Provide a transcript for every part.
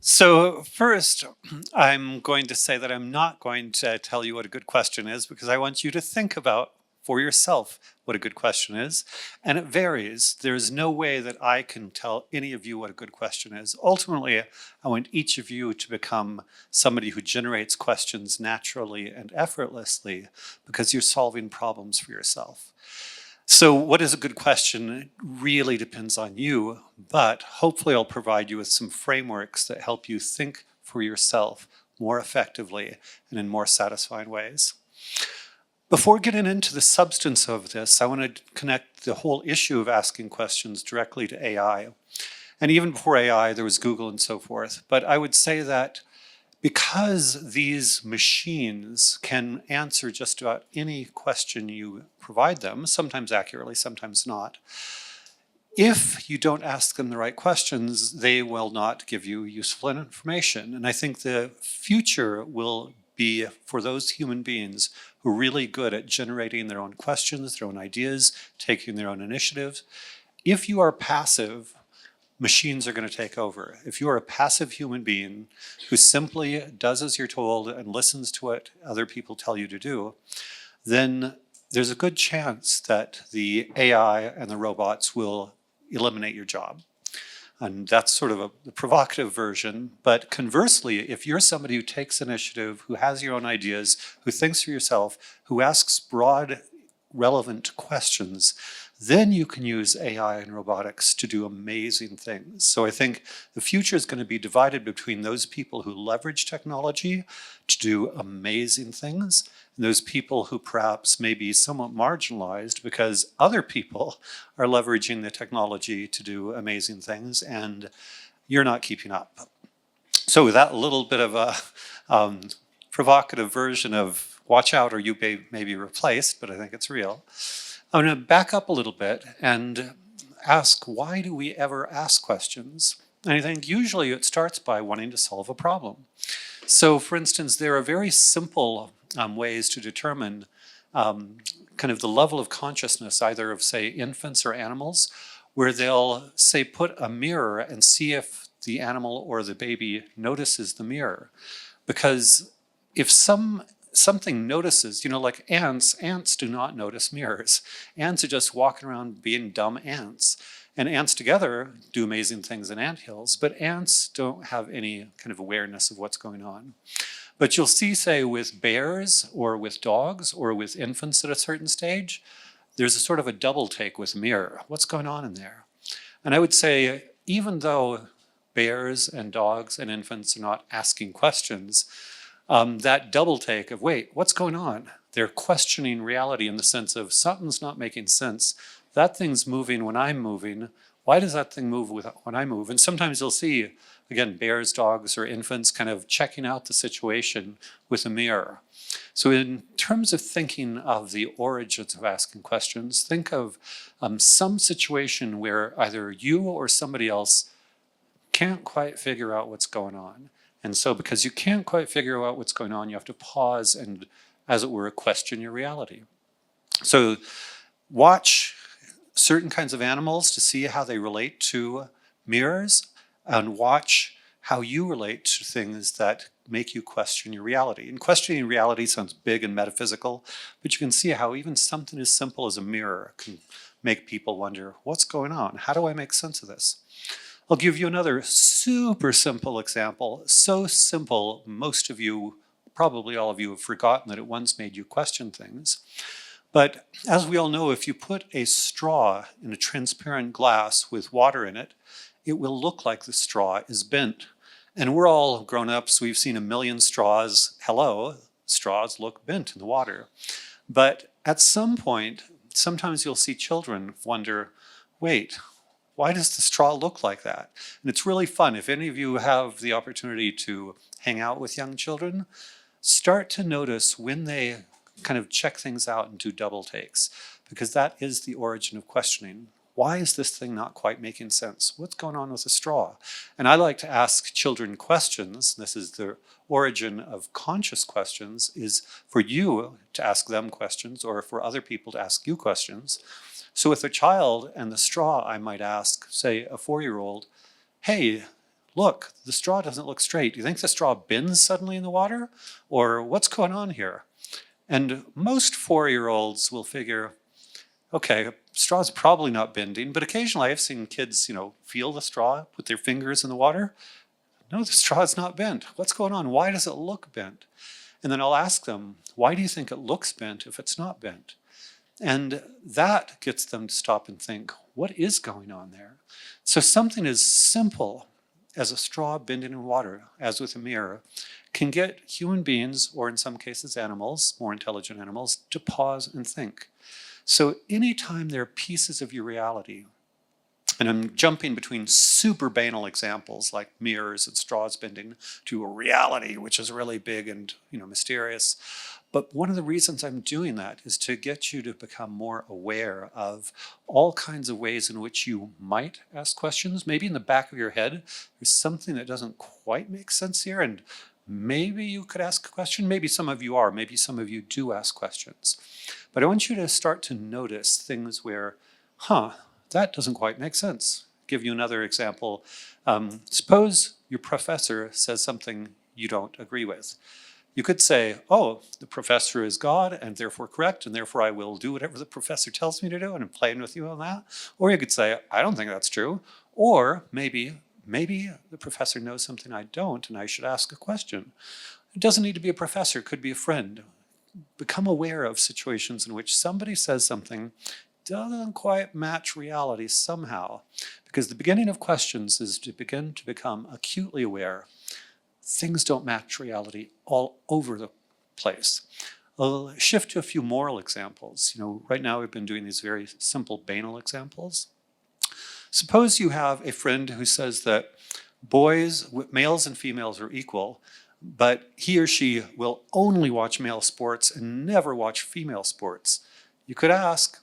So first, I'm going to say that I'm not going to tell you what a good question is because I want you to think about for yourself what a good question is. And it varies. There's no way that I can tell any of you what a good question is. Ultimately, I want each of you to become somebody who generates questions naturally and effortlessly because you're solving problems for yourself. So what is a good question really depends on you, but hopefully I'll provide you with some frameworks that help you think for yourself more effectively and in more satisfying ways. Before getting into the substance of this, I want to connect the whole issue of asking questions directly to AI. And even before AI, there was Google and so forth. But I would say that because these machines can answer just about any question you provide them, sometimes accurately, sometimes not, if you don't ask them the right questions, they will not give you useful information. And I think the future will be for those human beings who are really good at generating their own questions, their own ideas, taking their own initiatives. If you are passive, machines are going to take over. If you're a passive human being who simply does as you're told and listens to what other people tell you to do, then there's a good chance that the AI and the robots will eliminate your job. And that's sort of a provocative version. But conversely, if you're somebody who takes initiative, who has your own ideas, who thinks for yourself, who asks broad, relevant questions, then you can use AI and robotics to do amazing things. So I think the future is going to be divided between those people who leverage technology to do amazing things and those people who perhaps may be somewhat marginalized because other people are leveraging the technology to do amazing things and you're not keeping up. So with that little bit of a provocative version of watch out or you may be replaced, but I think it's real. I'm going to back up a little bit and ask, why do we ever ask questions? And I think usually it starts by wanting to solve a problem. So for instance, there are very simple ways to determine kind of the level of consciousness, either of say infants or animals, where they'll say put a mirror and see if the animal or the baby notices the mirror. Because if something notices, like ants do not notice mirrors. Ants are just walking around being dumb ants. And ants together do amazing things in anthills, but ants don't have any kind of awareness of what's going on. But you'll see, say, with bears or with dogs or with infants at a certain stage, there's a sort of a double take with mirror. What's going on in there? And I would say, even though bears and dogs and infants are not asking questions, that double take of, wait, what's going on? They're questioning reality in the sense of something's not making sense. That thing's moving when I'm moving. Why does that thing move when I move? And sometimes you'll see, again, bears, dogs, or infants kind of checking out the situation with a mirror. So in terms of thinking of the origins of asking questions, think of some situation where either you or somebody else can't quite figure out what's going on. And so because you can't quite figure out what's going on, you have to pause and, as it were, question your reality. So watch certain kinds of animals to see how they relate to mirrors, and watch how you relate to things that make you question your reality. And questioning reality sounds big and metaphysical, but you can see how even something as simple as a mirror can make people wonder, what's going on? How do I make sense of this? I'll give you another super simple example. So simple, most of you, probably all of you, have forgotten that it once made you question things. But as we all know, if you put a straw in a transparent glass with water in it, it will look like the straw is bent. And we're all grown-ups, we've seen a million straws. Hello, straws look bent in the water. But at some point, sometimes you'll see children wonder, wait, why does the straw look like that? And it's really fun. If any of you have the opportunity to hang out with young children, start to notice when they kind of check things out and do double takes, because that is the origin of questioning. Why is this thing not quite making sense? What's going on with the straw? And I like to ask children questions. This is the origin of conscious questions, is for you to ask them questions or for other people to ask you questions. So with a child and the straw, I might ask, say, a 4-year-old, hey, look, the straw doesn't look straight. Do you think the straw bends suddenly in the water? Or what's going on here? And most 4-year-olds will figure, okay, straw's probably not bending, but occasionally I've seen kids, feel the straw, put their fingers in the water. No, the straw's not bent. What's going on? Why does it look bent? And then I'll ask them, why do you think it looks bent if it's not bent? And that gets them to stop and think, what is going on there? So something as simple as a straw bending in water, as with a mirror, can get human beings, or in some cases animals, more intelligent animals, to pause and think. So anytime there are pieces of your reality, and I'm jumping between super banal examples like mirrors and straws bending to a reality, which is really big and mysterious. But one of the reasons I'm doing that is to get you to become more aware of all kinds of ways in which you might ask questions. Maybe in the back of your head, there's something that doesn't quite make sense here, and maybe you could ask a question. Maybe some of you are. Maybe some of you do ask questions. But I want you to start to notice things where, that doesn't quite make sense. I'll give you another example. Suppose your professor says something you don't agree with. You could say, oh, the professor is God and therefore correct, and therefore I will do whatever the professor tells me to do, and I'm playing with you on that. Or you could say, I don't think that's true. Or maybe the professor knows something I don't, and I should ask a question. It doesn't need to be a professor, it could be a friend. Become aware of situations in which somebody says something doesn't quite match reality somehow. Because the beginning of questions is to begin to become acutely aware. Things don't match reality all over the place. I'll shift to a few moral examples. Right now we've been doing these very simple banal examples. Suppose you have a friend who says that males and females are equal, but he or she will only watch male sports and never watch female sports. You could ask,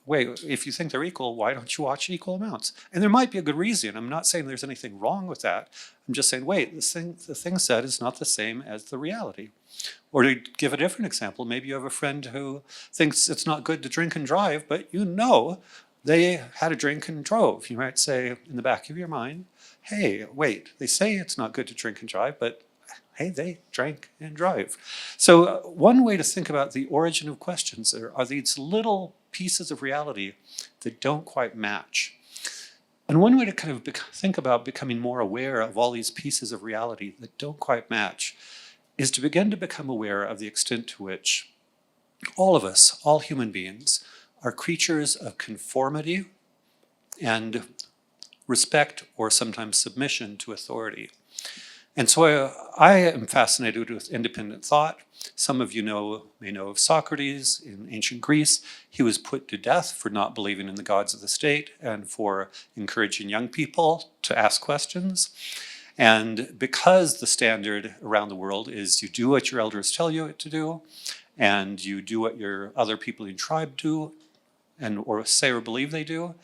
wait, if you think they're equal, why don't you watch equal amounts? And there might be a good reason. I'm not saying there's anything wrong with that. I'm just saying, wait, the thing said is not the same as the reality. Or to give a different example, maybe you have a friend who thinks it's not good to drink and drive, but they had a drink and drove. You might say in the back of your mind, hey, wait, they say it's not good to drink and drive, but hey, they drank and drive. So one way to think about the origin of questions are these little pieces of reality that don't quite match. And one way to kind of think about becoming more aware of all these pieces of reality that don't quite match is to begin to become aware of the extent to which all of us, all human beings, are creatures of conformity and respect or sometimes submission to authority. And so I am fascinated with independent thought. Some of you may know of Socrates in ancient Greece. He was put to death for not believing in the gods of the state and for encouraging young people to ask questions. And because the standard around the world is you do what your elders tell you to do, and you do what your other people in your tribe do, or say or believe they do,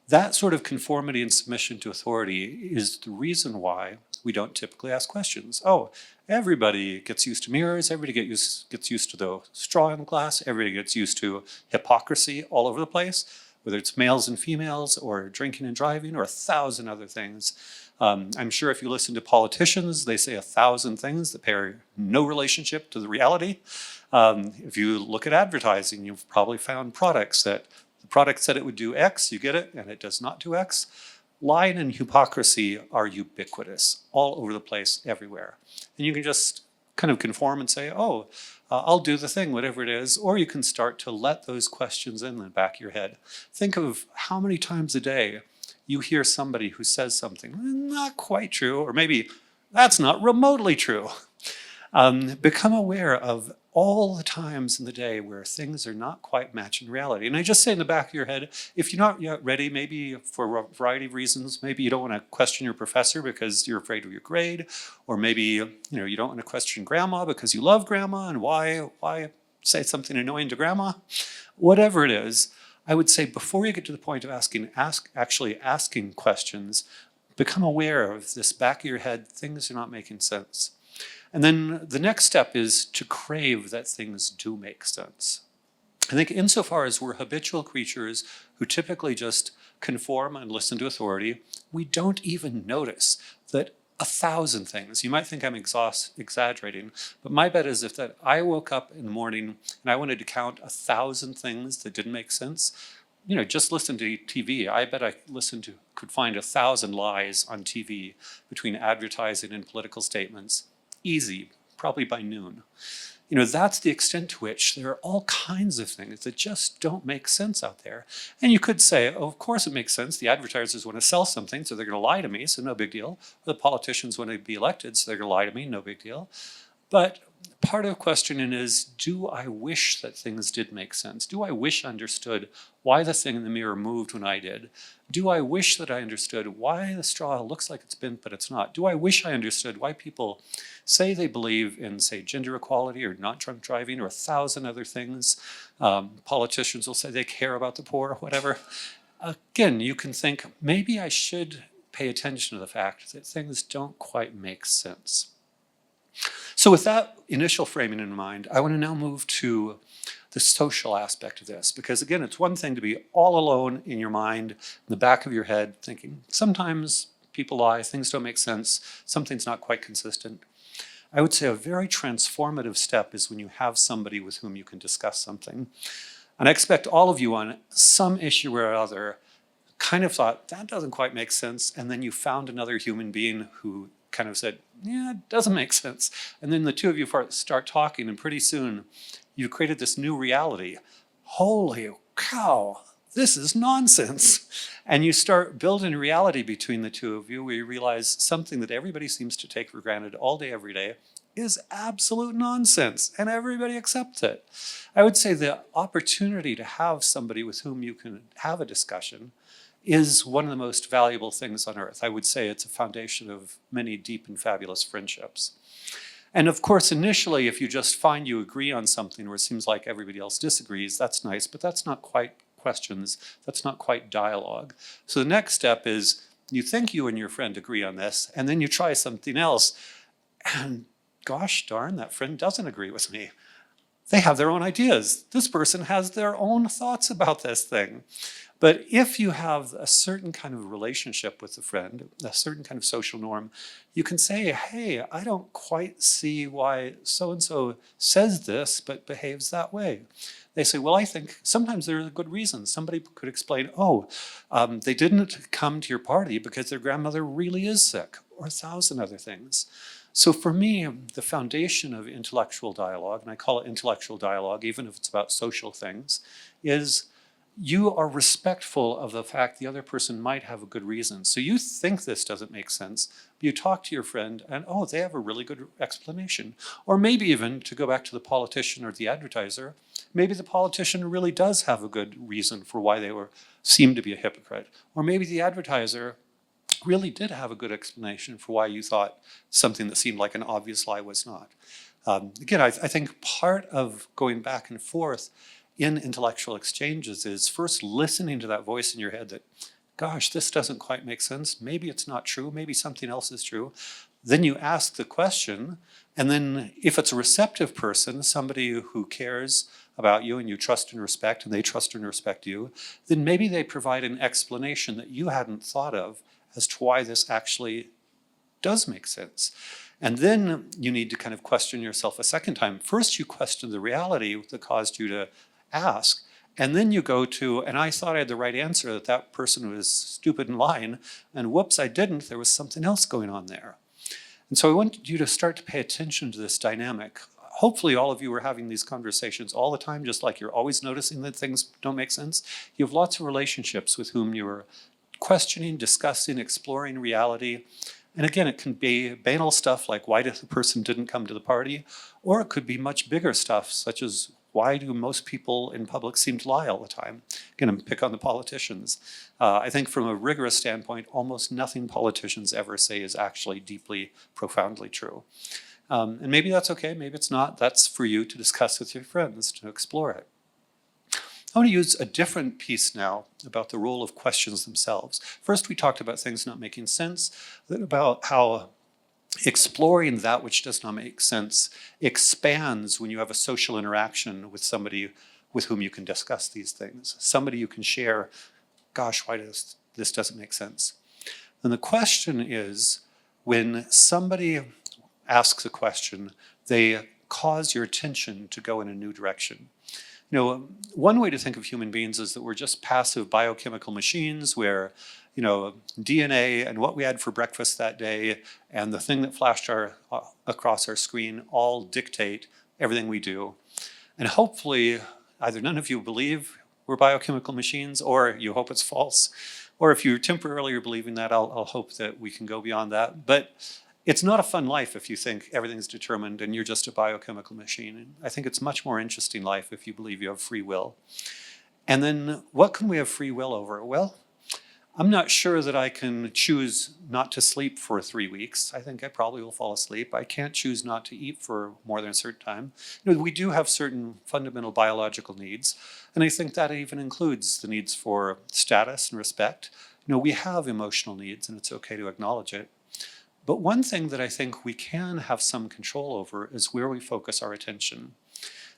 that sort of conformity and submission to authority is the reason why we don't typically ask questions. Oh, everybody gets used to mirrors, everybody gets used to the straw in the glass, everybody gets used to hypocrisy all over the place, whether it's males and females or drinking and driving or 1,000 other things. I'm sure if you listen to politicians, they say 1,000 things that bear no relationship to the reality. If you look at advertising, you've probably found products that the product said it would do X, you get it, and it does not do X. Lying and hypocrisy are ubiquitous, all over the place, everywhere. And you can just kind of conform and say, I'll do the thing, whatever it is, or you can start to let those questions in the back of your head. Think of how many times a day you hear somebody who says something not quite true, or maybe that's not remotely true. Become aware of all the times in the day where things are not quite matching reality. And I just say in the back of your head, if you're not yet ready, maybe for a variety of reasons, maybe you don't want to question your professor because you're afraid of your grade, or maybe you don't want to question grandma because you love grandma, and why say something annoying to grandma? Whatever it is, I would say before you get to the point of actually asking questions, become aware of this back of your head, things are not making sense. And then the next step is to crave that things do make sense. I think insofar as we're habitual creatures who typically just conform and listen to authority, we don't even notice that 1,000 things, you might think I'm exaggerating, but my bet is if that I woke up in the morning and I wanted to count 1,000 things that didn't make sense, just listen to TV. I bet I could find 1,000 lies on TV between advertising and political statements. Easy, probably by noon. That's the extent to which there are all kinds of things that just don't make sense out there. And you could say, oh, of course it makes sense. The advertisers want to sell something, so they're going to lie to me, so no big deal. The politicians want to be elected, so they're going to lie to me, no big deal. But part of the question is, do I wish that things did make sense? Do I wish I understood why the thing in the mirror moved when I did? Do I wish that I understood why the straw looks like it's bent, but it's not? Do I wish I understood why people say they believe in, say, gender equality or not drunk driving or 1,000 other things? Politicians will say they care about the poor, whatever. Again, you can think, maybe I should pay attention to the fact that things don't quite make sense. So with that initial framing in mind, I want to now move to the social aspect of this, because again, it's one thing to be all alone in your mind, in the back of your head, thinking sometimes people lie, things don't make sense, something's not quite consistent. I would say a very transformative step is when you have somebody with whom you can discuss something. And I expect all of you on some issue or other kind of thought, that doesn't quite make sense, and then you found another human being who kind of said, yeah, it doesn't make sense. And then the two of you start talking, and pretty soon you've created this new reality. Holy cow, this is nonsense. And you start building reality between the two of you where you realize something that everybody seems to take for granted all day, every day is absolute nonsense, and everybody accepts it. I would say the opportunity to have somebody with whom you can have a discussion is one of the most valuable things on earth. I would say it's a foundation of many deep and fabulous friendships. And of course, initially, if you just find you agree on something where it seems like everybody else disagrees, that's nice, but that's not quite questions, that's not quite dialogue. So the next step is you think you and your friend agree on this, and then you try something else, and gosh darn, that friend doesn't agree with me. They have their own ideas. This person has their own thoughts about this thing. But if you have a certain kind of relationship with a friend, a certain kind of social norm, you can say, hey, I don't quite see why so-and-so says this, but behaves that way. They say, well, I think sometimes there are good reasons. Somebody could explain, they didn't come to your party because their grandmother really is sick, or 1,000 other things. So for me, the foundation of intellectual dialogue, and I call it intellectual dialogue, even if it's about social things, is you are respectful of the fact the other person might have a good reason. So you think this doesn't make sense, but you talk to your friend and, they have a really good explanation. Or maybe even, to go back to the politician or the advertiser, maybe the politician really does have a good reason for why they seem to be a hypocrite. Or maybe the advertiser really did have a good explanation for why you thought something that seemed like an obvious lie was not. Again, I think part of going back and forth in intellectual exchanges is first listening to that voice in your head that, gosh, this doesn't quite make sense. Maybe it's not true. Maybe something else is true. Then you ask the question, and then if it's a receptive person, somebody who cares about you and you trust and respect, and they trust and respect you, then maybe they provide an explanation that you hadn't thought of as to why this actually does make sense. And then you need to kind of question yourself a second time. First, you question the reality that caused you to ask, and then you go to, and I thought I had the right answer, that person was stupid and lying, and whoops, I didn't. There was something else going on there. And so I want you to start to pay attention to this dynamic. Hopefully all of you are having these conversations all the time, just like you're always noticing that things don't make sense. You have lots of relationships with whom you're questioning, discussing, exploring reality. And again, it can be banal stuff like why the person didn't come to the party, or it could be much bigger stuff such as why do most people in public seem to lie all the time? Going to pick on the politicians. I think from a rigorous standpoint, almost nothing politicians ever say is actually deeply, profoundly true. And maybe that's okay, maybe it's not. That's for you to discuss with your friends, to explore it. I want to use a different piece now about the role of questions themselves. First, we talked about things not making sense, then about how exploring that which does not make sense expands when you have a social interaction with somebody with whom you can discuss these things. Somebody you can share, gosh, why does this doesn't make sense? And the question is, When somebody asks a question, they cause your attention to go in a new direction. You know, one way to think of human beings is that we're just passive biochemical machines where, you know, DNA and what we had for breakfast that day and the thing that flashed across our screen all dictate everything we do. And hopefully, either none of you believe we're biochemical machines, or you hope it's false. Or if you're temporarily believing that, I'll hope that we can go beyond that. But it's not a fun life if you think everything's determined and you're just a biochemical machine. I think it's much more interesting life if you believe you have free will. And then what can we have free will over? Well, I'm not sure that I can choose not to sleep for 3 weeks. I think I probably will fall asleep. I can't choose not to eat for more than a certain time. You know, we do have certain fundamental biological needs, and I think that even includes the needs for status and respect. You know, we have emotional needs, and it's okay to acknowledge it. But one thing that I think we can have some control over is where we focus our attention.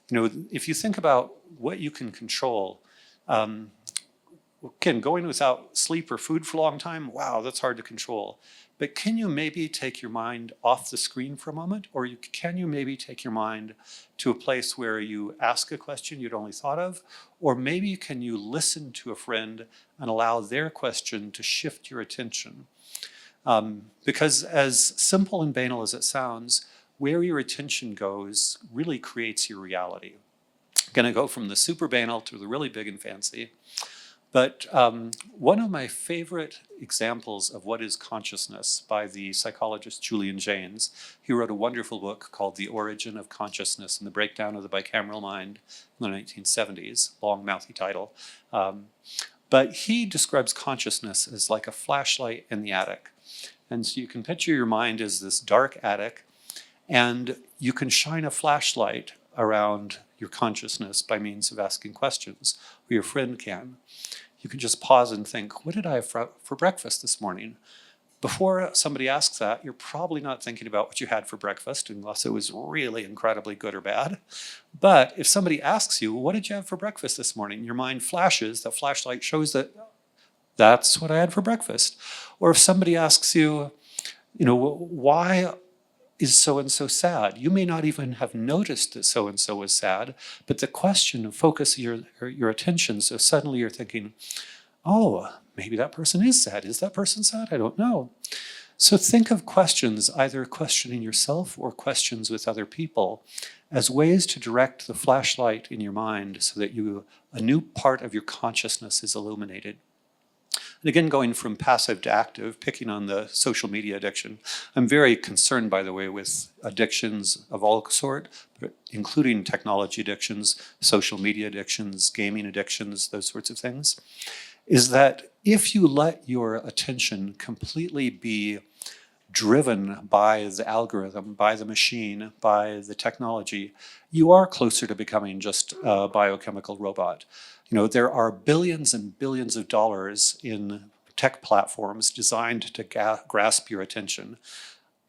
You know, if you think about what you can control, again, going without sleep or food for a long time, wow, that's hard to control. But can you maybe take your mind off the screen for a moment? Or can you maybe take your mind to a place where you ask a question you'd only thought of? Or maybe can you listen to a friend and allow their question to shift your attention? Because as simple and banal as it sounds, where your attention goes really creates your reality. Going to go from the super banal to the really big and fancy. But one of my favorite examples of what is consciousness by the psychologist Julian Jaynes, he wrote a wonderful book called The Origin of Consciousness and the Breakdown of the Bicameral Mind in the 1970s, long mouthy title. But he describes consciousness as like a flashlight in the attic. And so you can picture your mind as this dark attic, and you can shine a flashlight around your consciousness by means of asking questions, or your friend can. You can just pause and think, what did I have for breakfast this morning? Before somebody asks that, you're probably not thinking about what you had for breakfast, unless it was really incredibly good or bad. But if somebody asks you, what did you have for breakfast this morning? Your mind flashes, the flashlight shows that that's what I had for breakfast. Or if somebody asks you, you know, why is so-and-so sad? You may not even have noticed that so-and-so is sad, but the question focuses your attention, so suddenly you're thinking, oh, maybe that person is sad. Is that person sad? I don't know. So think of questions, either questioning yourself or questions with other people, as ways to direct the flashlight in your mind so that a new part of your consciousness is illuminated. And again, going from passive to active, picking on the social media addiction. I'm very concerned, by the way, with addictions of all sort, including technology addictions, social media addictions, gaming addictions, those sorts of things, is that if you let your attention completely be driven by the algorithm, by the machine, by the technology, you are closer to becoming just a biochemical robot. You know, there are billions and billions of dollars in tech platforms designed to grasp your attention.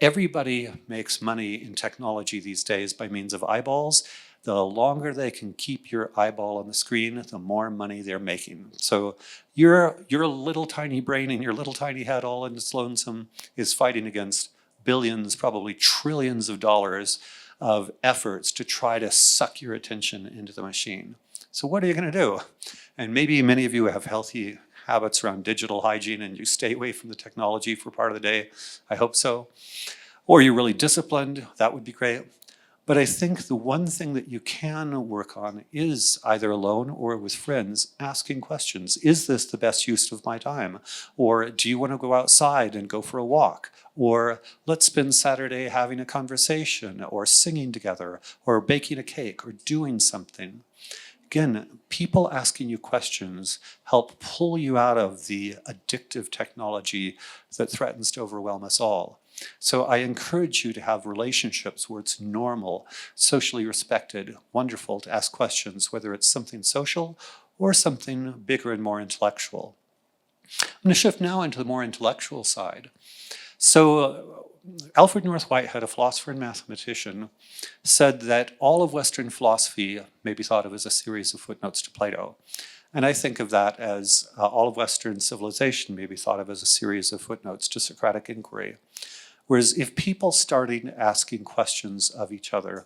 Everybody makes money in technology these days by means of eyeballs. The longer they can keep your eyeball on the screen, the more money they're making. So your little tiny brain and your little tiny head all in its lonesome is fighting against billions, probably trillions of dollars of efforts to try to suck your attention into the machine. So what are you going to do? And maybe many of you have healthy habits around digital hygiene and you stay away from the technology for part of the day. I hope so. Or you're really disciplined. That would be great. But I think the one thing that you can work on is either alone or with friends, asking questions. Is this the best use of my time? Or do you want to go outside and go for a walk? Or let's spend Saturday having a conversation or singing together or baking a cake or doing something. Again, people asking you questions help pull you out of the addictive technology that threatens to overwhelm us all. So I encourage you to have relationships where it's normal, socially respected, wonderful to ask questions, whether it's something social or something bigger and more intellectual. I'm going to shift now into the more intellectual side. So Alfred North Whitehead, a philosopher and mathematician, said that all of Western philosophy may be thought of as a series of footnotes to Plato. And I think of that as all of Western civilization may be thought of as a series of footnotes to Socratic inquiry. Whereas if people started asking questions of each other,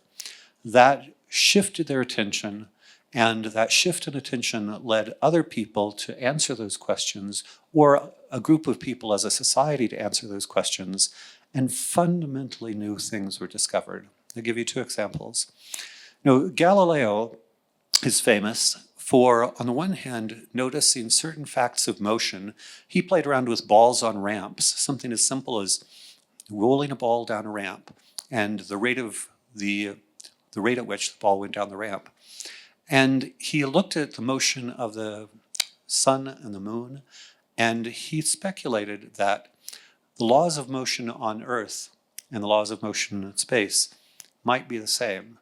that shifted their attention, and that shift in attention led other people to answer those questions, or a group of people as a society to answer those questions, and fundamentally new things were discovered. I'll give you two examples. Galileo is famous for, on the one hand, noticing certain facts of motion. He played around with balls on ramps, something as simple as rolling a ball down a ramp and the rate at which the ball went down the ramp. And he looked at the motion of the sun and the moon, and he speculated that the laws of motion on Earth and the laws of motion in space might be the same.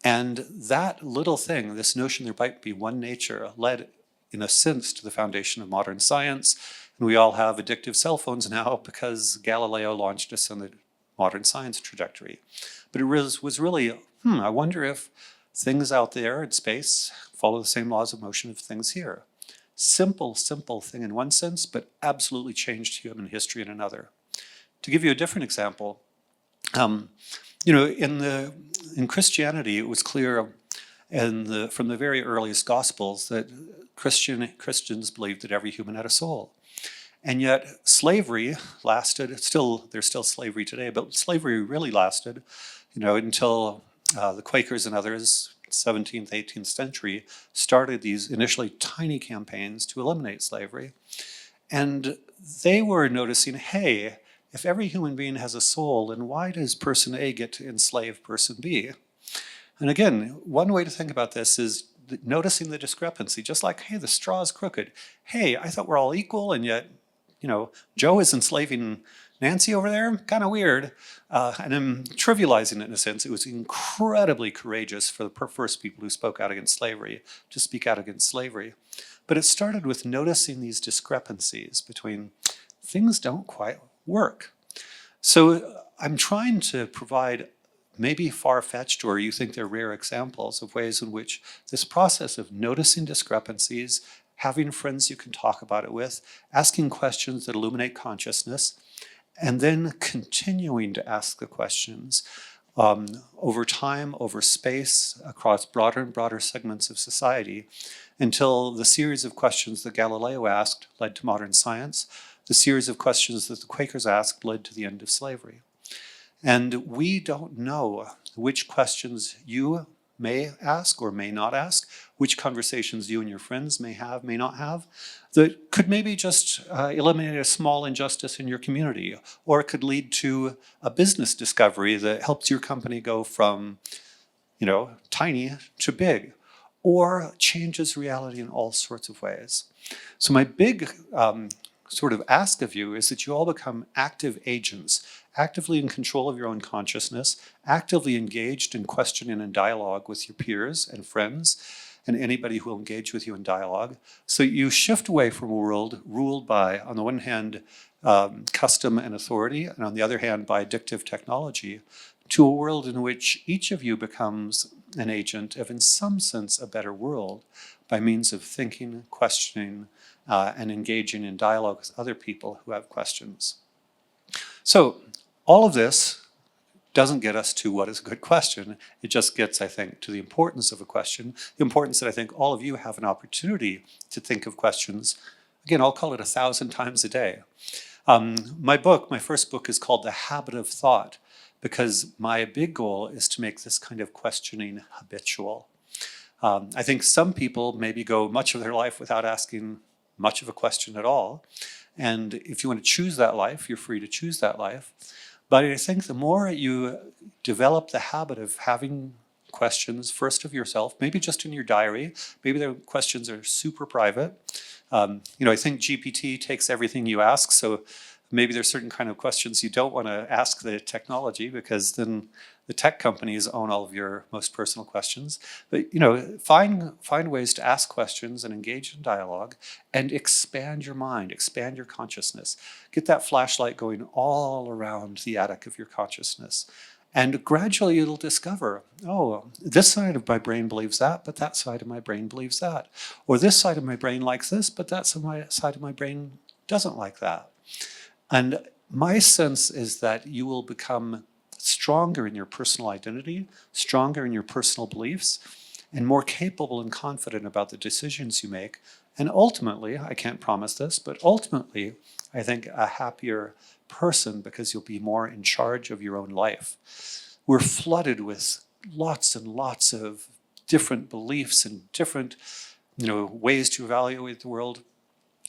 And that little thing, this notion there might be one nature, led in a sense to the foundation of modern science. And we all have addictive cell phones now because Galileo launched us on the modern science trajectory. But it was really, I wonder if things out there in space follow the same laws of motion of things here. Simple thing in one sense, but absolutely changed human history in another. To give you a different example, in Christianity, it was clear from the very earliest Gospels that Christians believed that every human had a soul. And yet slavery lasted, there's still slavery today, but slavery really lasted, until the Quakers and others, 17th, 18th century, started these initially tiny campaigns to eliminate slavery. And they were noticing, hey, if every human being has a soul, then why does person A get to enslave person B? And again, one way to think about this is noticing the discrepancy, just like, hey, the straw is crooked. Hey, I thought we're all equal, and yet, Joe is enslaving Nancy over there, kind of weird. And I'm trivializing it in a sense. It was incredibly courageous for the first people who spoke out against slavery to speak out against slavery. But it started with noticing these discrepancies between things don't quite work. So I'm trying to provide maybe far-fetched, or you think they're rare examples of ways in which this process of noticing discrepancies, having friends you can talk about it with, asking questions that illuminate consciousness, and then continuing to ask the questions over time, over space, across broader and broader segments of society, until the series of questions that Galileo asked led to modern science. The series of questions that the Quakers asked led to the end of slavery. And we don't know which questions you may ask or may not ask, which conversations you and your friends may have, may not have, that could maybe just eliminate a small injustice in your community, or it could lead to a business discovery that helps your company go from, tiny to big, or changes reality in all sorts of ways. So my big sort of ask of you is that you all become active agents, actively in control of your own consciousness, actively engaged in questioning and dialogue with your peers and friends and anybody who will engage with you in dialogue. So you shift away from a world ruled by, on the one hand, custom and authority, and on the other hand, by addictive technology, to a world in which each of you becomes an agent of, in some sense, a better world by means of thinking, questioning, and engaging in dialogue with other people who have questions. So all of this doesn't get us to what is a good question. It just gets, I think, to the importance of a question, the importance that I think all of you have an opportunity to think of questions. Again, I'll call it 1,000 times a day. My first book is called The Habit of Thought, because my big goal is to make this kind of questioning habitual. I think some people maybe go much of their life without asking much of a question at all. And if you want to choose that life, you're free to choose that life. But I think the more you develop the habit of having questions, first of yourself, maybe just in your diary, maybe the questions are super private. I think GPT takes everything you ask, so maybe there's certain kind of questions you don't want to ask the technology, because then the tech companies own all of your most personal questions. But find ways to ask questions and engage in dialogue and expand your mind, expand your consciousness. Get that flashlight going all around the attic of your consciousness. And gradually it'll discover, oh, this side of my brain believes that, but that side of my brain believes that. Or this side of my brain likes this, but that side of my brain doesn't like that. And My sense is that you will become stronger in your personal identity, stronger in your personal beliefs, and more capable and confident about the decisions you make. And ultimately, I can't promise this, but ultimately, I think a happier person because you'll be more in charge of your own life. We're flooded with lots and lots of different beliefs and different ways to evaluate the world.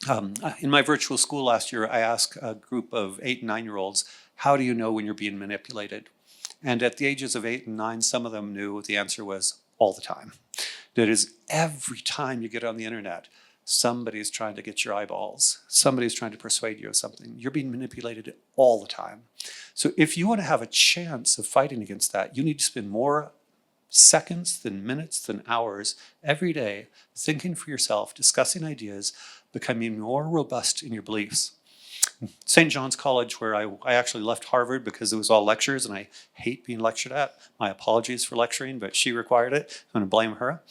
In my virtual school last year, I asked a group of 8 and 9-year-olds, how do you know when you're being manipulated? And at the ages of 8 and 9, some of them knew the answer was all the time. That is, every time you get on the internet, somebody's trying to get your eyeballs. Somebody's trying to persuade you of something. You're being manipulated all the time. So if you want to have a chance of fighting against that, you need to spend more seconds than minutes than hours every day thinking for yourself, discussing ideas, becoming more robust in your beliefs. St. John's College, where I actually left Harvard because it was all lectures and I hate being lectured at. My apologies for lecturing, but she required it. I'm going to blame her.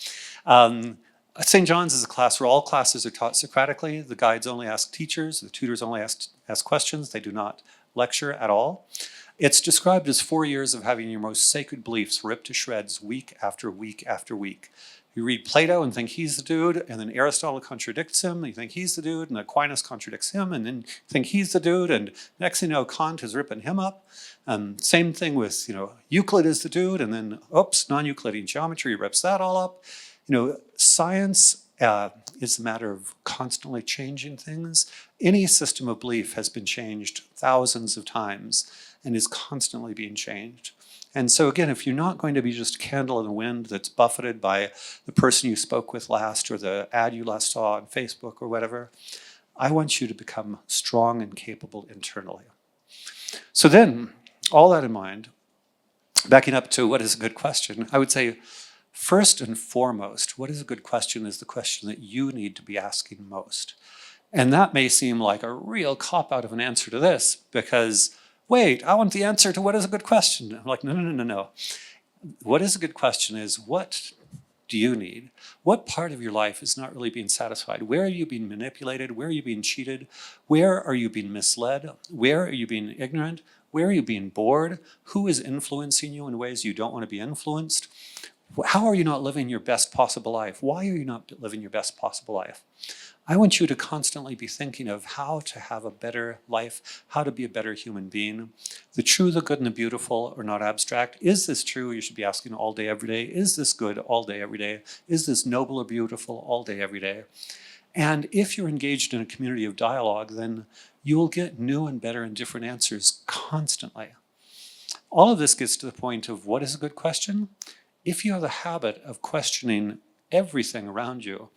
St. John's is a class where all classes are taught Socratically. The guides only ask teachers. The tutors only ask questions. They do not lecture at all. It's described as 4 years of having your most sacred beliefs ripped to shreds week after week after week. You read Plato and think he's the dude, and then Aristotle contradicts him, and you think he's the dude, and Aquinas contradicts him, and then you think he's the dude, and next thing you know, Kant is ripping him up. Same thing with, Euclid is the dude, and then, oops, non-Euclidean geometry rips that all up. Science is a matter of constantly changing things. Any system of belief has been changed thousands of times and is constantly being changed. And so again, if you're not going to be just a candle in the wind that's buffeted by the person you spoke with last or the ad you last saw on Facebook or whatever, I want you to become strong and capable internally. So then, all that in mind, backing up to what is a good question, I would say, first and foremost, what is a good question is the question that you need to be asking most. And that may seem like a real cop-out of an answer to this because, wait, I want the answer to what is a good question. I'm like, no. What is a good question is, what do you need? What part of your life is not really being satisfied? Where are you being manipulated? Where are you being cheated? Where are you being misled? Where are you being ignorant? Where are you being bored? Who is influencing you in ways you don't want to be influenced? How are you not living your best possible life? Why are you not living your best possible life? I want you to constantly be thinking of how to have a better life, how to be a better human being. The true, the good, and the beautiful are not abstract. Is this true? You should be asking all day, every day. Is this good all day, every day? Is this noble or beautiful all day, every day? And if you're engaged in a community of dialogue, then you will get new and better and different answers constantly. All of this gets to the point of what is a good question? If you have the habit of questioning everything around you,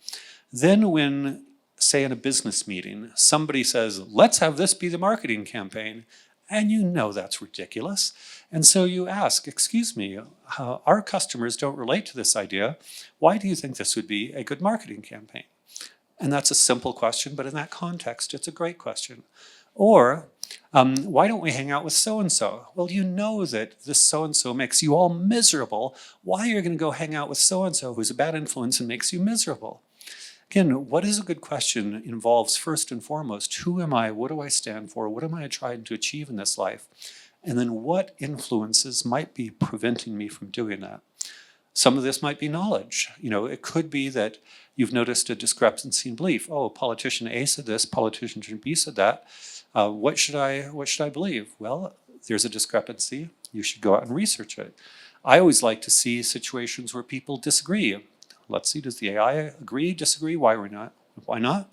then when, say in a business meeting, somebody says, let's have this be the marketing campaign, and you know that's ridiculous. And so you ask, excuse me, our customers don't relate to this idea. Why do you think this would be a good marketing campaign? And that's a simple question, but in that context, it's a great question. Or, why don't we hang out with so-and-so? Well, you know that this so-and-so makes you all miserable. Why are you going to go hang out with so-and-so who's a bad influence and makes you miserable? Again, what is a good question involves first and foremost, who am I? What do I stand for? What am I trying to achieve in this life? And then what influences might be preventing me from doing that? Some of this might be knowledge. It could be that you've noticed a discrepancy in belief. Oh, politician A said this, politician B said that. What should I believe? Well, there's a discrepancy. You should go out and research it. I always like to see situations where people disagree. Let's see, does the AI agree, disagree? Why not? Why not?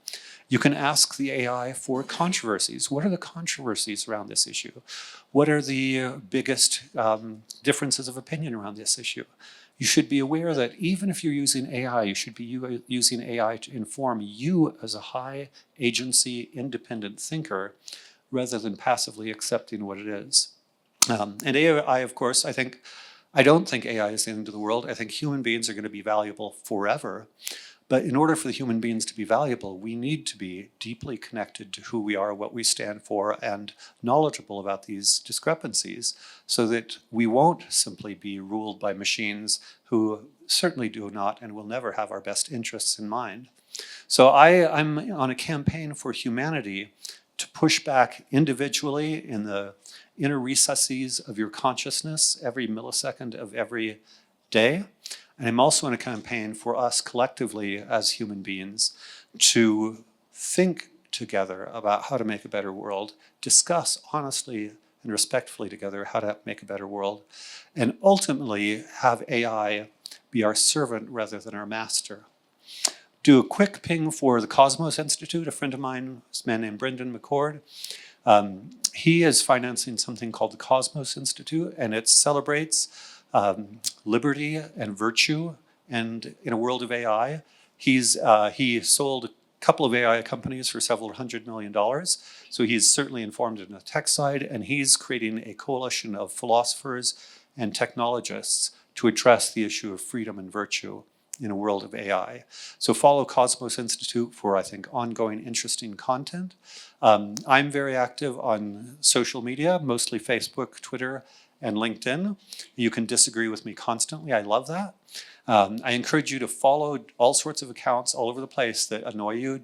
You can ask the AI for controversies. What are the controversies around this issue? What are the biggest differences of opinion around this issue? You should be aware that even if you're using AI, you should be using AI to inform you as a high agency, independent thinker, rather than passively accepting what it is. And AI, of course, I don't think AI is the end of the world. I think human beings are going to be valuable forever. But in order for the human beings to be valuable, we need to be deeply connected to who we are, what we stand for, and knowledgeable about these discrepancies so that we won't simply be ruled by machines who certainly do not and will never have our best interests in mind. So I'm on a campaign for humanity to push back individually in the inner recesses of your consciousness every millisecond of every day. And I'm also in a campaign for us collectively as human beings to think together about how to make a better world, discuss honestly and respectfully together how to make a better world, and ultimately have AI be our servant rather than our master. Do a quick ping for the Cosmos Institute. A friend of mine, this man named Brendan McCord, he is financing something called the Cosmos Institute, and it celebrates liberty and virtue. And in a world of AI, he sold a couple of AI companies for several $100 million. So he's certainly informed in the tech side, and he's creating a coalition of philosophers and technologists to address the issue of freedom and virtue in a world of AI. So follow Cosmos Institute for, I think, ongoing interesting content. I'm very active on social media, mostly Facebook, Twitter, and LinkedIn. You can disagree with me constantly. I love that. I encourage you to follow all sorts of accounts all over the place that annoy you,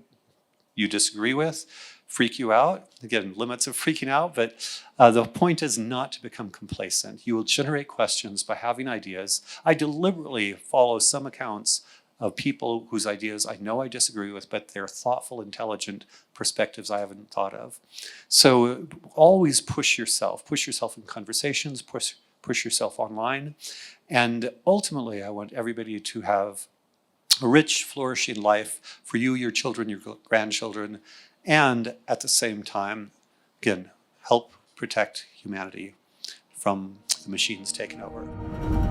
you disagree with, freak you out. Again, limits of freaking out, but the point is not to become complacent. You will generate questions by having ideas. I deliberately follow some accounts of people whose ideas I know I disagree with, but they're thoughtful, intelligent perspectives I haven't thought of. So always push yourself in conversations, push yourself online. And ultimately, I want everybody to have a rich, flourishing life for you, your children, your grandchildren, and at the same time, again, help protect humanity from the machines taking over.